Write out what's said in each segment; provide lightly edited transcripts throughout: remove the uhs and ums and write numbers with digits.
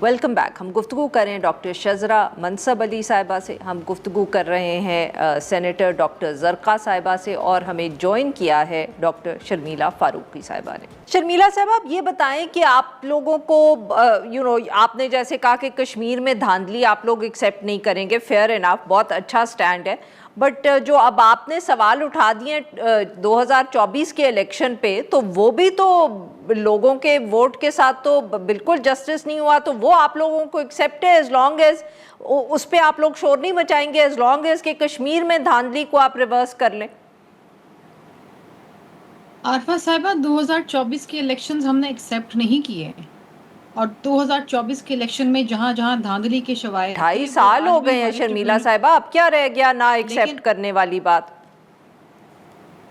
Welcome back. हम गुफ्तगू करें डॉक्टर शज़रा मनसब अली साहिबा से, हम गुफ्तगू कर रहे हैं सेनेटर डॉक्टर ज़रक़ा साहिबा से, और हमें ज्वाइन किया है डॉक्टर शर्मिला फ़ारूक़ी साहिबा ने। शर्मिला साहब, आप ये बताएं कि आप लोगों को आपने जैसे कहा कि कश्मीर में धांधली आप लोग एक्सेप्ट नहीं करेंगे, फेयर इनफ, बहुत अच्छा स्टैंड है, बट जो अब आपने सवाल उठा दिए 2024 के इलेक्शन पे, तो वो भी तो लोगों के वोट के साथ तो बिल्कुल जस्टिस नहीं हुआ, तो वो आप लोगों को एक्सेप्ट है एज लॉन्ग एज उस पे आप लोग शोर नहीं मचाएंगे, एज लॉन्ग एज कि कश्मीर में धांधली को आप रिवर्स कर लें? आरफा साहिबा, 2024 के इलेक्शंस हमने एक्सेप्ट नहीं किए, और 2024 के इलेक्शन में जहां जहां धांधली के शवायद 2.5 साल हो गए हैं शर्मिला साहिबा, अब क्या रह गया ना एक्सेप्ट करने वाली बात?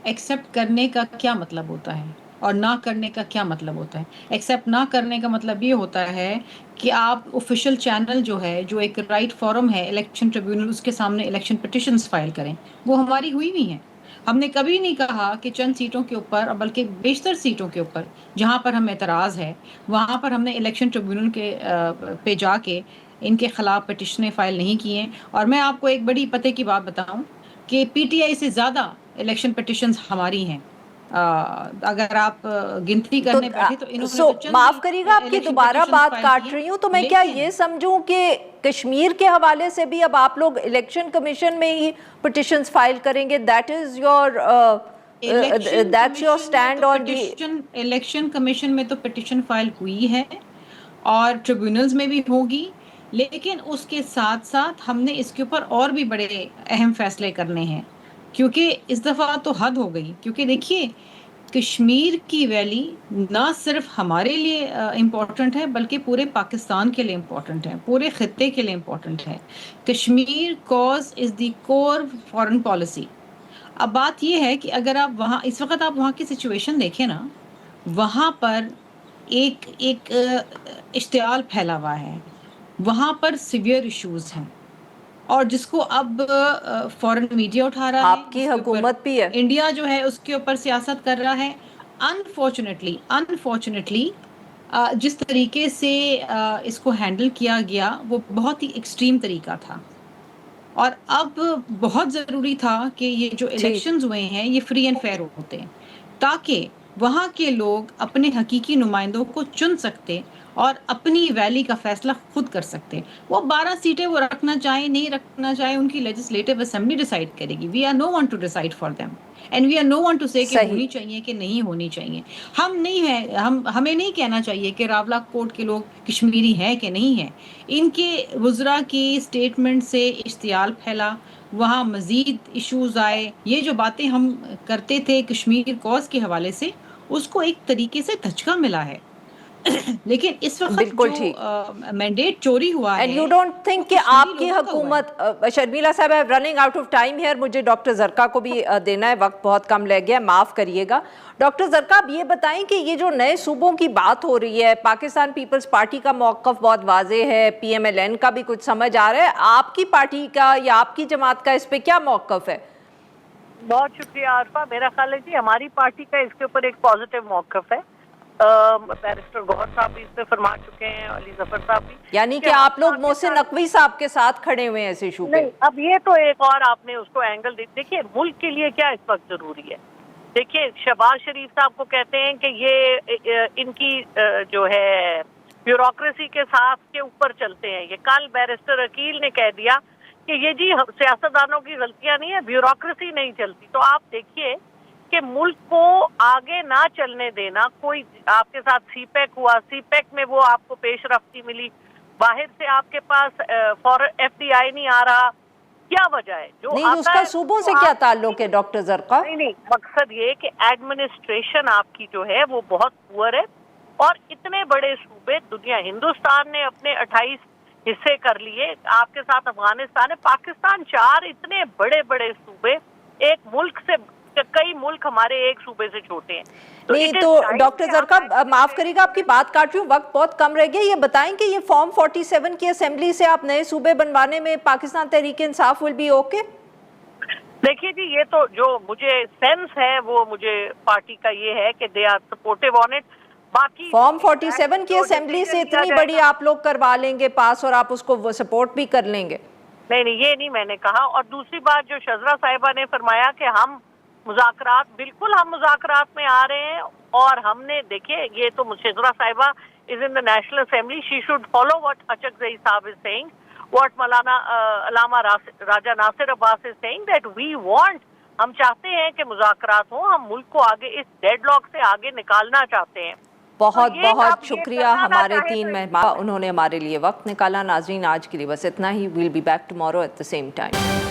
एक्सेप्ट करने का क्या मतलब होता है और ना करने का क्या मतलब होता है? एक्सेप्ट ना करने का मतलब ये होता है कि आप ऑफिशियल चैनल जो है, जो एक राइट फोरम है इलेक्शन ट्रिब्यूनल, उसके सामने इलेक्शन पिटिशंस फाइल करें। वो हमारी हुई हुई हैं। हमने कभी नहीं कहा कि चंद सीटों के ऊपर, बल्कि बेशतर सीटों के ऊपर जहां पर हमें एतराज़ है, वहां पर हमने इलेक्शन ट्रिब्यूनल के पे जाके इनके खिलाफ पिटिशनें फाइल नहीं किए। और मैं आपको एक बड़ी पते की बात बताऊं कि पीटीआई से ज़्यादा इलेक्शन पिटिशंस हमारी हैं। अगर आप गिनती करने बैठे तो इन्होंने माफ करिएगा, आपकी दोबारा बात काट रही हूँ, तो मैं क्या ये समझूं कि कश्मीर के हवाले से भी अब आप लोग इलेक्शन कमीशन में ही पिटिशंस फाइल करेंगे? That is your that's your stand on the election commission में तो पिटिशन फाइल हुई है और ट्रिब्यूनल्स में भी होगी, लेकिन उसके साथ साथ हमने इसके ऊपर और भी बड़े अहम फैसले करने हैं, क्योंकि इस दफ़ा तो हद हो गई। क्योंकि देखिए, कश्मीर की वैली ना सिर्फ हमारे लिए इम्पोर्टेंट है, बल्कि पूरे पाकिस्तान के लिए इम्पोर्टेंट है, पूरे खत्ते के लिए इम्पोर्टेंट है। Kashmir cause is the core foreign policy. अब बात यह है कि अगर आप वहाँ इस वक्त आप वहाँ की सिचुएशन देखें ना, वहाँ पर एक एक इश्तियाल फैला हुआ है, वहाँ पर सिवियर इश्यूज हैं, और जिसको अब फॉरेन मीडिया उठा रहा है, आपकी हुकूमत भी है, इंडिया जो है उसके ऊपर सियासत कर रहा है। अनफॉर्चुनेटली जिस तरीके से इसको हैंडल किया गया वो बहुत ही एक्सट्रीम तरीका था, और अब बहुत ज़रूरी था कि ये जो इलेक्शंस हुए हैं ये फ्री एंड फेयर होते हैं, ताकि वहाँ के लोग अपने हकीकी नुमाइंदों को चुन सकते और अपनी वैली का फैसला खुद कर सकते। वो 12 सीटें वो रखना चाहे नहीं रखना चाहे, उनकी लेजिस्लेटिव असेंबली डिसाइड करेगी। We are no one to decide for them, and we are no one to say कि होनी चाहिए कि नहीं होनी चाहिए। हम नहीं है, हमें नहीं कहना चाहिए कि रावला कोट के लोग कश्मीरी हैं कि नहीं हैं। इनके वुज़रा की स्टेटमेंट से इश्तियाल फैला, वहाँ मज़ीद इश्यूज आए। ये जो बातें हम करते थे कश्मीर कॉज के हवाले से, उसको एक तरीके से धचका मिला है। लेकिन इस वक्त जो मैंडेट चोरी हुआ है, एंड यू डोंट थिंक कि आपकी हुकूमत, शर्मिला साहब, I am running out of time here, मुझे डॉक्टर ज़रक़ा को भी देना है, वक्त बहुत कम लग गया, माफ़ करिएगा। डॉक्टर ज़रक़ा, आप ये बताएं कि ये जो नए सूबों की बात हो रही है, पाकिस्तान पीपल्स पार्टी का मौक़िफ़ बहुत वाज़ेह है, PMLN का भी कुछ समझ आ रहा है, आपकी पार्टी का या आपकी जमात का इस पर क्या मौक़िफ़ है? बहुत शुक्रिया आरफा। मेरा ख्याल है जी हमारी पार्टी का इसके ऊपर एक पॉजिटिव मौक़िफ़ है। बैरिस्टर गौहर साहब भी इस पे फरमा चुके हैं, अली जफर साहब भी, यानी कि आप लोग मोहसिन नकवी साहब के साथ खड़े हुए हैं इस इशू पे? नहीं, अब ये तो एक और आपने उसको एंगल देखिए, मुल्क के लिए क्या इस वक्त जरूरी है। देखिए, शहबाज शरीफ साहब को कहते हैं कि ये इनकी जो है ब्यूरोक्रेसी के साथ के ऊपर चलते हैं। ये कल बैरिस्टर अकील ने कह दिया कि ये जी सियासतदानों की गलतियां नहीं है, ब्यूरोक्रेसी नहीं चलती। तो आप देखिए कि मुल्क को आगे ना चलने देना। कोई आपके साथ सीपैक हुआ, सीपैक में वो आपको पेशरफ्ती मिली, बाहर से आपके पास फॉरेन FDI नहीं आ रहा, क्या वजह है? जो नहीं, उसका सूबों से क्या ताल्लुक है डॉक्टर ज़रक़ा? नहीं, मकसद ये कि एडमिनिस्ट्रेशन आपकी जो है वो बहुत पुअर है, और इतने बड़े सूबे दुनिया, हिंदुस्तान ने अपने 28 हिस्से कर लिए, आपके साथ अफगानिस्तान है, पाकिस्तान 4 इतने बड़े बड़े सूबे, एक मुल्क से कई मुल्क हमारे एक सूबे से छोटे हैं। नहीं तो डॉक्टर ज़रक़ा, माफ करिएगा, आपकी बात काट रही हूँ, वक्त बहुत कम रह गया। ये बताएं कि ये फॉर्म 47 की असेंबली से आप नए सूबे बनवाने में Pakistan Tehreek Insaf will be okay? देखिए जी, ये तो जो मुझे सेंस है वो मुझे पार्टी का ये है कि they are supportive on it. باقی فارم 47 کی اسمبلی سے اتنی بڑی آپ لوگ کروا لیں گے پاس اور آپ اس کو سپورٹ بھی کر لیں گے؟ نہیں یہ نہیں میں نے کہا. اور دوسری بات جو شذرا صاحبہ نے فرمایا کہ ہم مذاکرات، بالکل ہم مذاکرات میں آ رہے ہیں. اور ہم نے دیکھیے یہ تو شذرا صاحبہ is in the national assembly, she should follow what Achakzai صاحب is saying, what Maulana Allama Raja Nasir Abbas is saying, that we want, ہم چاہتے ہیں کہ مذاکرات ہوں، ہم ملک کو آگے اس ڈیڈ لاک سے آگے نکالنا چاہتے ہیں. بہت بہت شکریہ ہمارے 3 مہمان، انہوں نے ہمارے لیے وقت نکالا. ناظرین آج کے لیے بس اتنا ہی. We'll be back tomorrow at the same time.